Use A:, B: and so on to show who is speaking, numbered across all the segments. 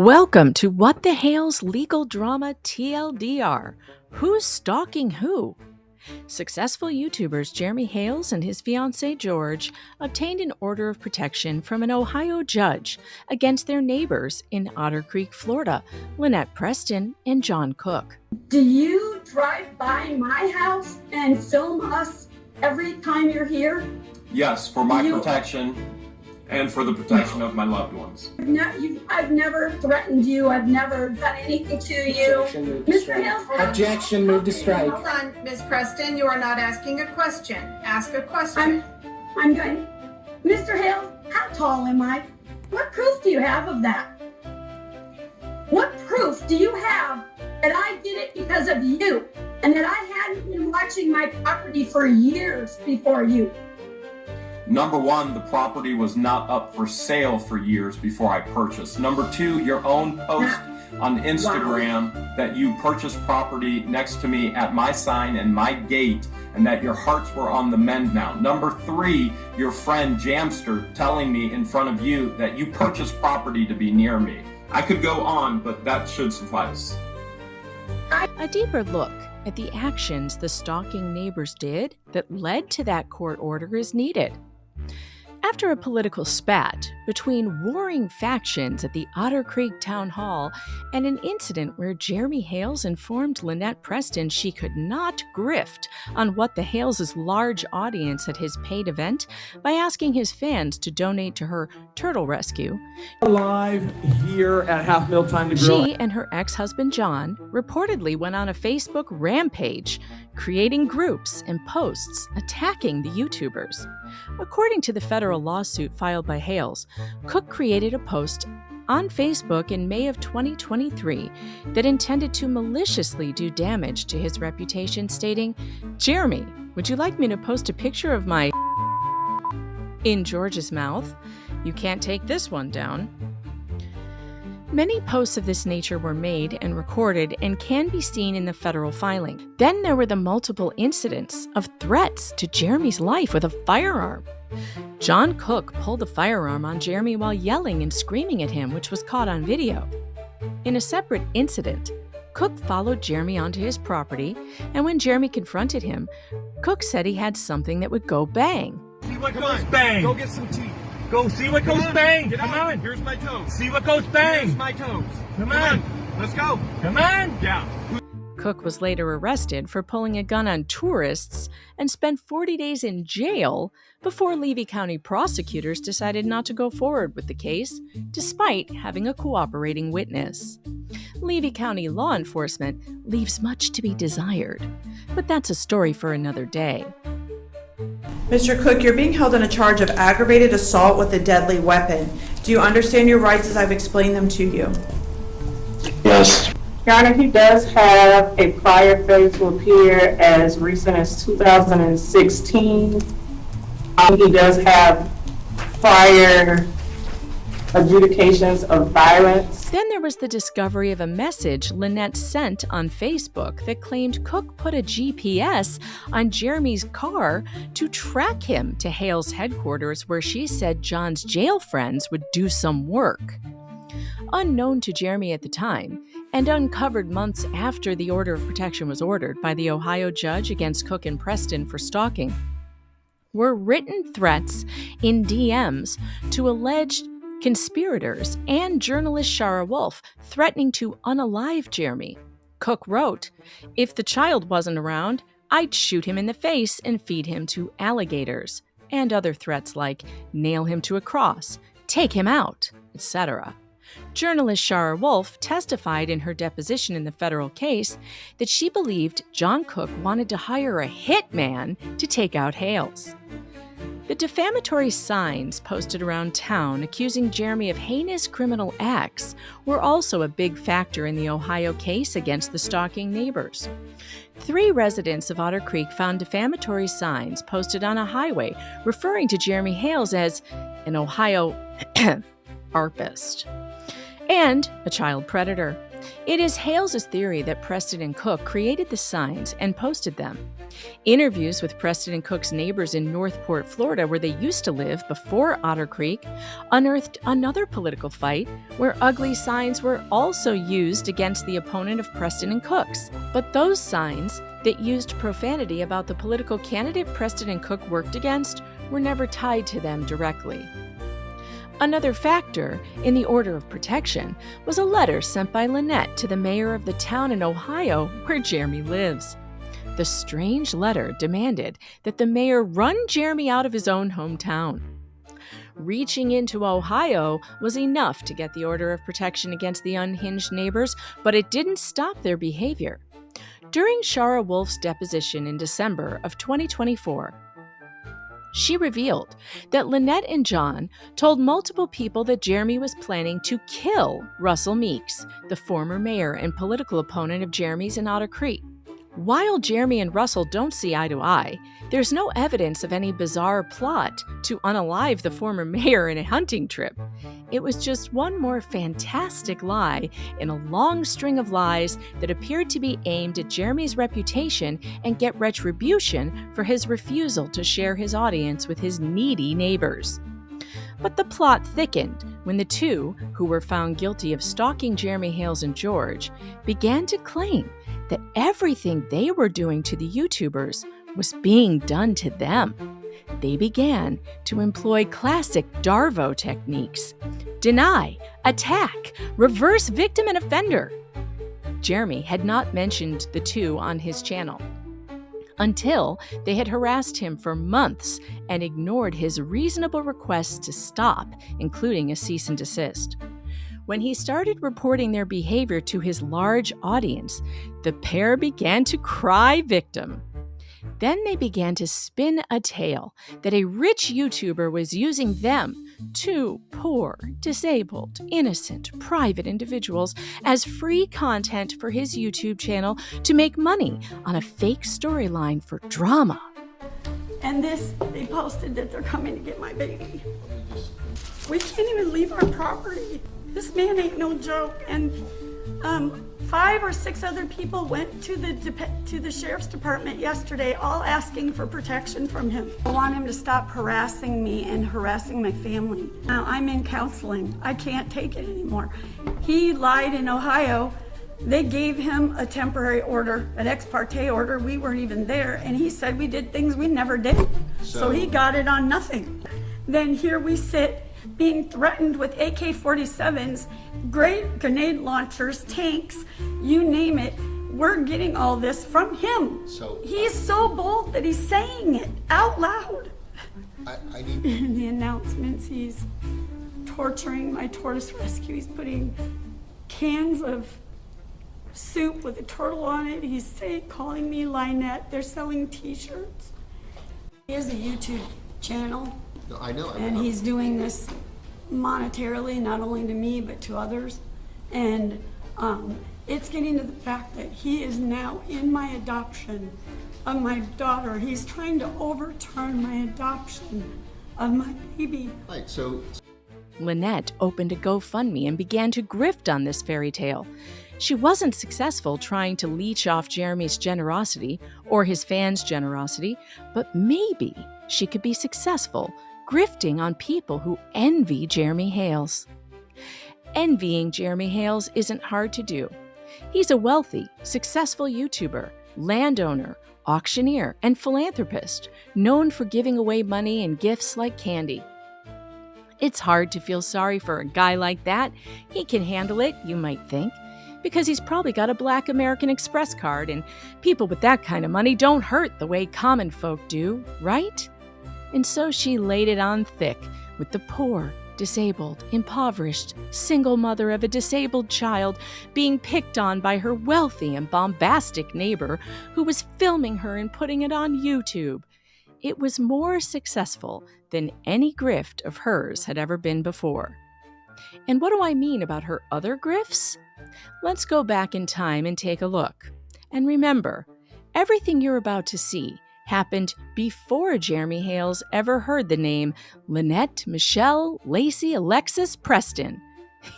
A: Welcome to What the Hale's legal drama TLDR. Who's stalking who? Successful YouTubers Jeremy Hales and his fiancée George obtained an order of protection from an Ohio judge against their neighbors in Otter Creek, Florida, Lynette Preston and John Cook.
B: Do you drive by my house and film us every time you're here?
C: Yes, for my protection and for the protection of my loved ones.
B: I've never threatened you. I've never done anything to you. Mr. Hale.
D: Objection, move to strike.
E: Hold on, Ms. Preston, you are not asking a question. Ask a question.
B: I'm going. Mr. Hale, how tall am I? What proof do you have of that? What proof do you have that I did it because of you and that I hadn't been watching my property for years before you?
C: Number one, the property was not up for sale for years before I purchased. Number two, your own post on Instagram that you purchased property next to me at my sign and my gate and that your hearts were on the mend now. Number three, your friend Jamster telling me in front of you that you purchased property to be near me. I could go on, but that should suffice.
A: A deeper look at the actions the stalking neighbors did that led to that court order is needed. After a political spat between warring factions at the Otter Creek Town Hall and an incident where Jeremy Hales informed Lynette Preston she could not grift on What the Hales' large audience at his paid event by asking his fans to donate to her turtle rescue,
D: Live here at Half Mill Time to Grill.
A: She and her ex-husband John reportedly went on a Facebook rampage, creating groups and posts attacking the YouTubers. According to the federal lawsuit filed by Hales, Cook created a post on Facebook in May of 2023 that intended to maliciously do damage to his reputation, stating, "Jeremy, would you like me to post a picture of my in George's mouth? You can't take this one down." Many posts of this nature were made and recorded and can be seen in the federal filing. Then there were the multiple incidents of threats to Jeremy's life with a firearm. John Cook pulled a firearm on Jeremy while yelling and screaming at him, which was caught on video. In a separate incident, Cook followed Jeremy onto his property, and when Jeremy confronted him, Cook said he had something that would go bang.
F: See what goes bang.
D: Go get some tea.
F: Go see what goes bang. Come on.
D: Here's my toes.
F: See what goes bang.
D: Here's my toes.
F: Come on.
D: Let's go.
F: Come on.
D: Yeah.
A: Cook was later arrested for pulling a gun on tourists and spent 40 days in jail before Levy County prosecutors decided not to go forward with the case, despite having a cooperating witness. Levy County law enforcement leaves much to be desired, but that's a story for another day.
G: Mr. Cook, you're being held on a charge of aggravated assault with a deadly weapon. Do you understand your rights as I've explained them to you?
H: Yes.
I: Your Honor, he does have a prior failure to appear as recent as 2016. He does have prior adjudications of violence.
A: Then there was the discovery of a message Lynette sent on Facebook that claimed Cook put a GPS on Jeremy's car to track him to Hale's headquarters, where she said John's jail friends would do some work. Unknown to Jeremy at the time, and uncovered months after the order of protection was ordered by the Ohio judge against Cook and Preston for stalking, were written threats in DMs to alleged conspirators and journalist Shara Wolf threatening to unalive Jeremy. Cook wrote, "If the child wasn't around, I'd shoot him in the face and feed him to alligators," and other threats like nail him to a cross, take him out, etc. Journalist Shara Wolf testified in her deposition in the federal case that she believed John Cook wanted to hire a hitman to take out Hales. The defamatory signs posted around town accusing Jeremy of heinous criminal acts were also a big factor in the Ohio case against the stalking neighbors. 3 residents of Otter Creek found defamatory signs posted on a highway referring to Jeremy Hales as an Ohio arpist and a child predator. It is Hales' theory that Preston and Cook created the signs and posted them. Interviews with Preston and Cook's neighbors in Northport, Florida, where they used to live before Otter Creek, unearthed another political fight where ugly signs were also used against the opponent of Preston and Cook's. But those signs that used profanity about the political candidate Preston and Cook worked against were never tied to them directly. Another factor in the order of protection was a letter sent by Lynette to the mayor of the town in Ohio where Jeremy lives. The strange letter demanded that the mayor run Jeremy out of his own hometown. Reaching into Ohio was enough to get the order of protection against the unhinged neighbors, but it didn't stop their behavior. During Shara Wolf's deposition in December of 2024, she revealed that Lynette and John told multiple people that Jeremy was planning to kill Russell Meeks, the former mayor and political opponent of Jeremy's in Otter Creek. While Jeremy and Russell don't see eye to eye, there's no evidence of any bizarre plot to unalive the former mayor in a hunting trip. It was just one more fantastic lie in a long string of lies that appeared to be aimed at Jeremy's reputation and get retribution for his refusal to share his audience with his needy neighbors. But the plot thickened when the two, who were found guilty of stalking Jeremy Hales and George, began to claim that everything they were doing to the YouTubers was being done to them. They began to employ classic DARVO techniques: deny, attack, reverse victim and offender. Jeremy had not mentioned the two on his channel until they had harassed him for months and ignored his reasonable requests to stop, including a cease and desist. When he started reporting their behavior to his large audience, the pair began to cry victim. Then they began to spin a tale that a rich YouTuber was using them, two poor, disabled, innocent, private individuals, as free content for his YouTube channel to make money on a fake storyline for drama.
J: And this, they posted that they're coming to get my baby. We can't even leave our property. This man ain't no joke. And 5 or 6 other people went to the sheriff's department yesterday, all asking for protection from him. I want him to stop harassing me and harassing my family. Now I'm in counseling. I can't take it anymore. He lied in Ohio. They gave him a temporary order, an ex parte order. We weren't even there, and he said we did things we never did. So he got it on nothing. Then here we sit, being threatened with AK-47s, great grenade launchers, tanks, you name it. We're getting all this from him. He's so bold that he's saying it out loud.
K: I need
J: In the announcements, he's torturing my tortoise rescue. He's putting cans of soup with a turtle on it. He's calling me Lynette. They're selling t-shirts. He has a YouTube channel.
K: No, I know.
J: And he's doing this monetarily, not only to me, but to others. And it's getting to the fact that he is now in my adoption of my daughter. He's trying to overturn my adoption of my baby.
K: Right, so
A: Lynette opened a GoFundMe and began to grift on this fairy tale. She wasn't successful trying to leech off Jeremy's generosity or his fans' generosity, but maybe she could be successful grifting on people who envy Jeremy Hales. Envying Jeremy Hales isn't hard to do. He's a wealthy, successful YouTuber, landowner, auctioneer, and philanthropist, known for giving away money and gifts like candy. It's hard to feel sorry for a guy like that. He can handle it, you might think, because he's probably got a Black American Express card, and people with that kind of money don't hurt the way common folk do, right? And so she laid it on thick with the poor, disabled, impoverished, single mother of a disabled child being picked on by her wealthy and bombastic neighbor who was filming her and putting it on YouTube. It was more successful than any grift of hers had ever been before. And what do I mean about her other grifts? Let's go back in time and take a look. And remember, everything you're about to see happened before Jeremy Hales ever heard the name Lynette Michelle Lacey Alexis Preston.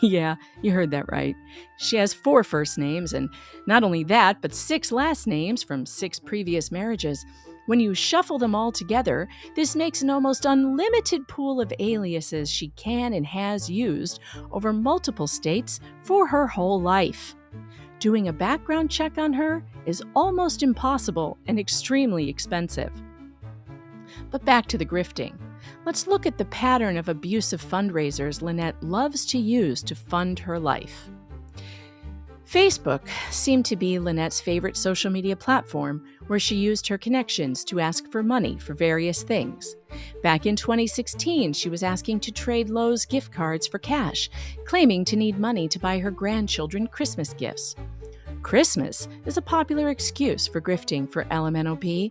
A: Yeah, you heard that right. She has 4 first names, and not only that, but 6 last names from 6 previous marriages. When you shuffle them all together, this makes an almost unlimited pool of aliases she can and has used over multiple states for her whole life. Doing a background check on her is almost impossible and extremely expensive. But back to the grifting. Let's look at the pattern of abusive fundraisers Lynette loves to use to fund her life. Facebook seemed to be Lynette's favorite social media platform, where she used her connections to ask for money for various things. Back in 2016, she was asking to trade Lowe's gift cards for cash, claiming to need money to buy her grandchildren Christmas gifts. Christmas is a popular excuse for grifting for LMNOP.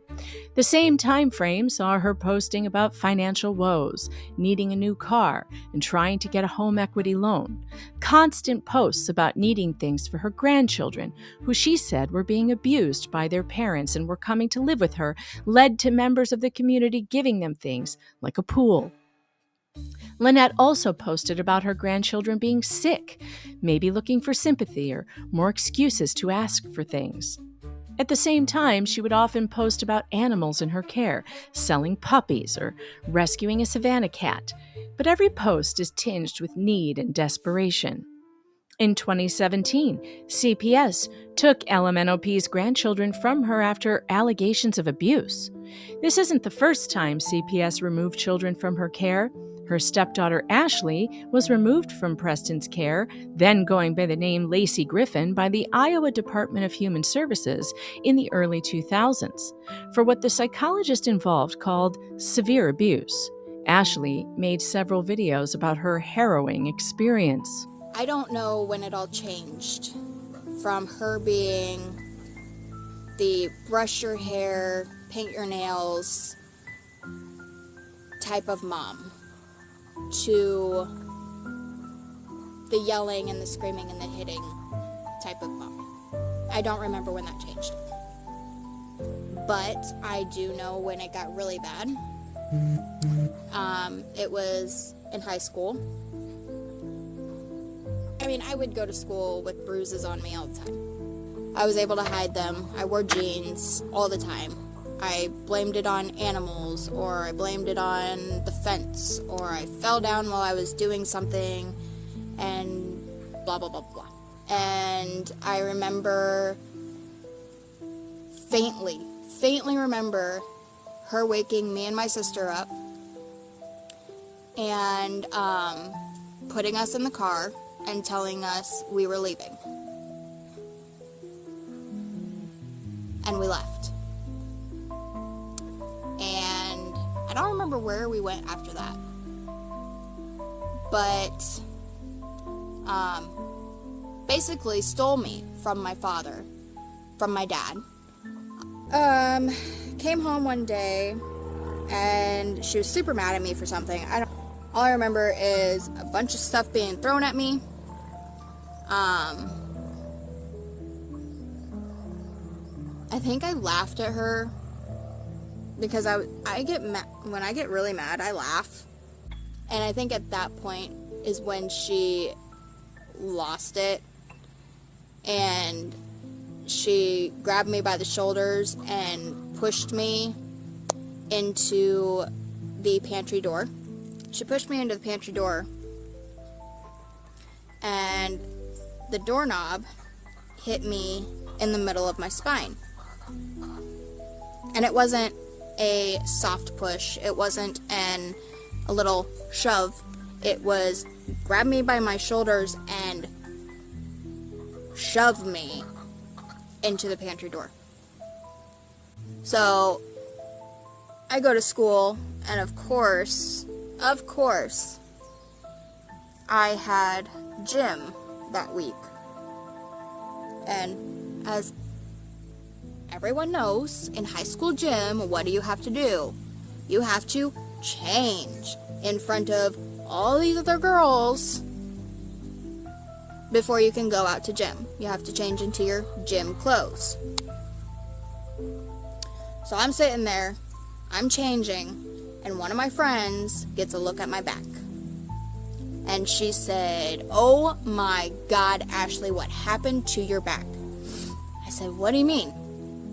A: The same time frame saw her posting about financial woes, needing a new car, and trying to get a home equity loan. Constant posts about needing things for her grandchildren, who she said were being abused by their parents and were coming to live with her, led to members of the community giving them things like a pool. Lynette also posted about her grandchildren being sick, maybe looking for sympathy or more excuses to ask for things. At the same time, she would often post about animals in her care, selling puppies or rescuing a savanna cat, but every post is tinged with need and desperation. In 2017, CPS took LMNOP's grandchildren from her after allegations of abuse. This isn't the first time CPS removed children from her care. Her stepdaughter Ashley was removed from Preston's care, then going by the name Lacey Griffin, by the Iowa Department of Human Services in the early 2000s, for what the psychologist involved called severe abuse. Ashley made several videos about her harrowing experience.
L: I don't know when it all changed, from her being the brush your hair, paint your nails type of mom, to the yelling and the screaming and the hitting type of mom. I don't remember when that changed. But I do know when it got really bad. It was in high school. I mean, I would go to school with bruises on me all the time. I was able to hide them. I wore jeans all the time. I blamed it on animals, or I blamed it on the fence, or I fell down while I was doing something, and blah, blah, blah, blah. And I remember faintly remember her waking me and my sister up and putting us in the car and telling us we were leaving. And we left. And I don't remember where we went after that. But basically stole me from my father, from my dad. Came home one day and she was super mad at me for something. All I remember is a bunch of stuff being thrown at me. I think I laughed at her because I get mad. When I get really mad, I laugh. And I think at that point is when she lost it, and she grabbed me by the shoulders and pushed me into the pantry door. She pushed me into the pantry door, and the doorknob hit me in the middle of my spine. And it wasn't a soft push. It wasn't a little shove. It was grab me by my shoulders and shove me into the pantry door. So I go to school, and of course, I had gym that week. And as everyone knows, in high school gym, what do you have to do? You have to change in front of all these other girls before you can go out to gym. You have to change into your gym clothes. So I'm sitting there, I'm changing, and one of my friends gets a look at my back. And she said, "Oh my God, Ashley, what happened to your back?" I said, "What do you mean?"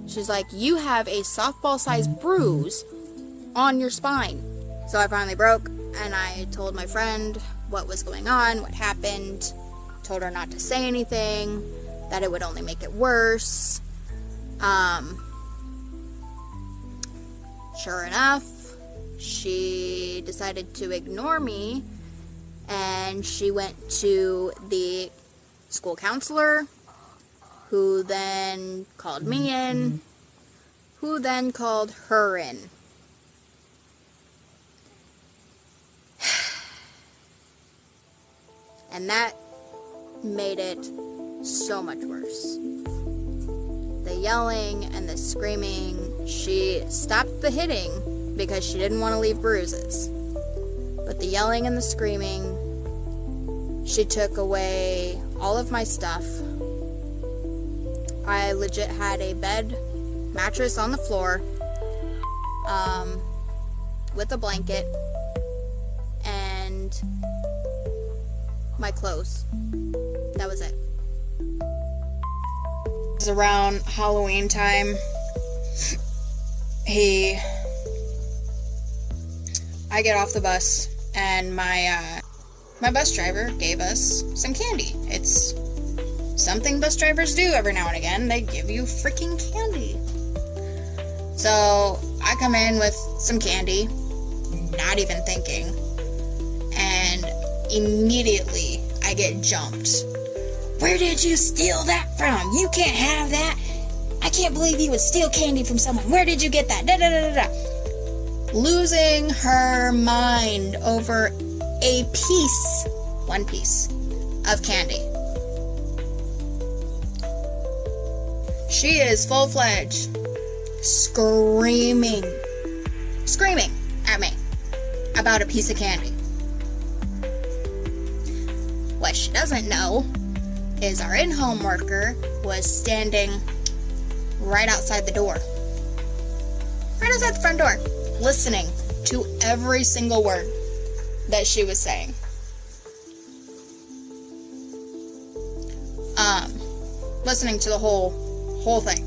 L: She's like, "You have a softball-sized bruise on your spine." So I finally broke, and I told my friend what was going on, what happened, told her not to say anything, that it would only make it worse. Sure enough, she decided to ignore me, and she went to the school counselor, who then called me in, who then called her in. And that made it so much worse. The yelling and the screaming, she stopped the hitting because she didn't want to leave bruises. But the yelling and the screaming, she took away all of my stuff. I legit had a bed, mattress on the floor, with a blanket, and my clothes. That was it. It was around Halloween time. I get off the bus, and my bus driver gave us some candy. It's something bus drivers do every now and again. They give you freaking candy. So I come in with some candy, not even thinking, and immediately I get jumped. "Where did you steal that from? You can't have that. I can't believe you would steal candy from someone. Where did you get that?" Da, da, da, da, da. Losing her mind over one piece of candy. She is full-fledged screaming at me about a piece of candy. What she doesn't know is our in-home worker was standing right outside the door. Right outside the front door, listening to every single word that she was saying. Listening to the whole thing.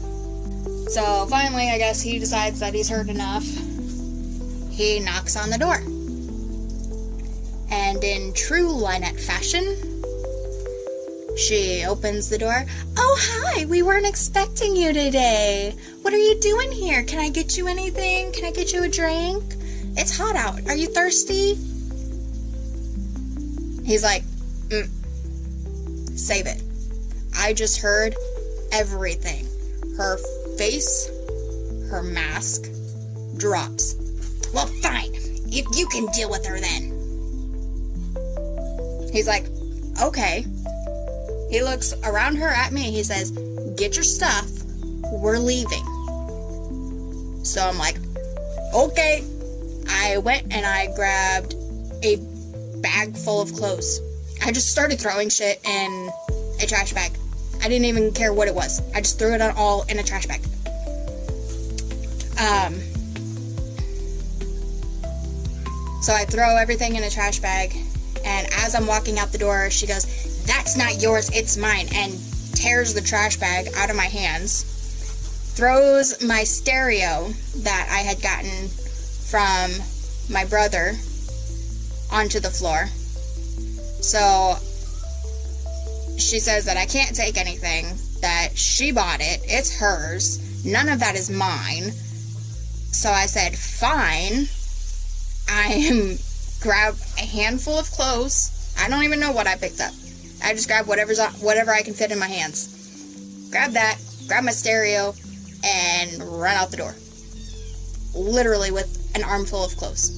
L: So finally, I guess he decides that he's heard enough. He knocks on the door. And in true Lynette fashion, she opens the door. "Oh, hi, we weren't expecting you today. What are you doing here? Can I get you anything? Can I get you a drink? It's hot out. Are you thirsty?" He's like, "Save it. I just heard everything." Her face, her mask drops. "Well, fine. If you can deal with her then." He's like, "Okay." He looks around her at me. He says, "Get your stuff. We're leaving." So I'm like, okay. I went and I grabbed a bag full of clothes. I just started throwing shit in a trash bag. I didn't even care what it was. I just threw it all in a trash bag. So I throw everything in a trash bag, and as I'm walking out the door, she goes, "That's not yours, it's mine," and tears the trash bag out of my hands, throws my stereo that I had gotten from my brother onto the floor. So she says that I can't take anything, that she bought it, it's hers, none of that is mine. So I said, fine. I grabbed a handful of clothes. I don't even know what I picked up. I just grabbed whatever I can fit in my hands. Grab that, grab my stereo, and run out the door. Literally with an armful of clothes.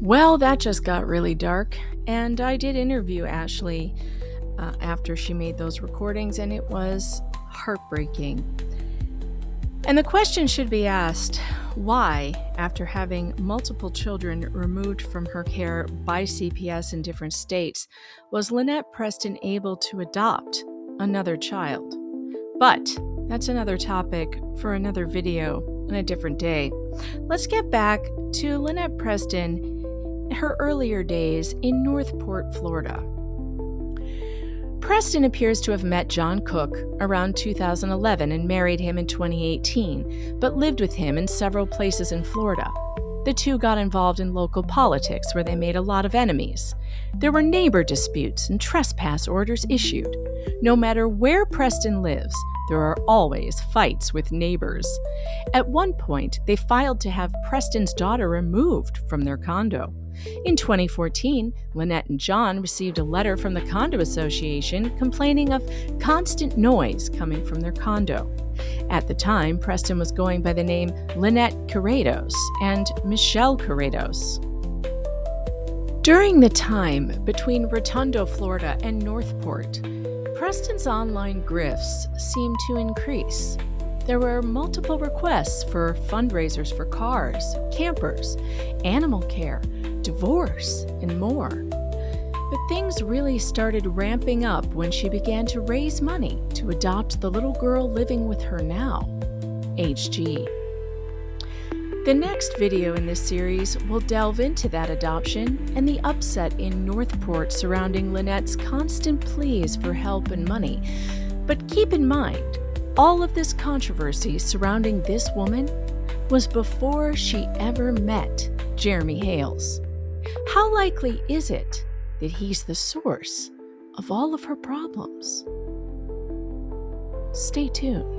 A: Well, that just got really dark, and I did interview Ashley after she made those recordings, and it was heartbreaking. And the question should be asked, why, after having multiple children removed from her care by CPS in different states, was Lynette Preston able to adopt another child? But that's another topic for another video on a different day. Let's get back to Lynette Preston her earlier days in Northport, Florida. Preston appears to have met John Cook around 2011 and married him in 2018, but lived with him in several places in Florida. The two got involved in local politics where they made a lot of enemies. There were neighbor disputes and trespass orders issued. No matter where Preston lives, there are always fights with neighbors. At one point, they filed to have Preston's daughter removed from their condo. In 2014, Lynette and John received a letter from the condo association complaining of constant noise coming from their condo. At the time, Preston was going by the name Lynette Corrados and Michelle Corrados. During the time between Rotundo, Florida and Northport, Preston's online grifts seemed to increase. There were multiple requests for fundraisers for cars, campers, animal care, divorce, and more. But things really started ramping up when she began to raise money to adopt the little girl living with her now, HG. The next video in this series will delve into that adoption and the upset in Northport surrounding Lynette's constant pleas for help and money. But keep in mind, all of this controversy surrounding this woman was before she ever met Jeremy Hales. How likely is it that he's the source of all of her problems? Stay tuned.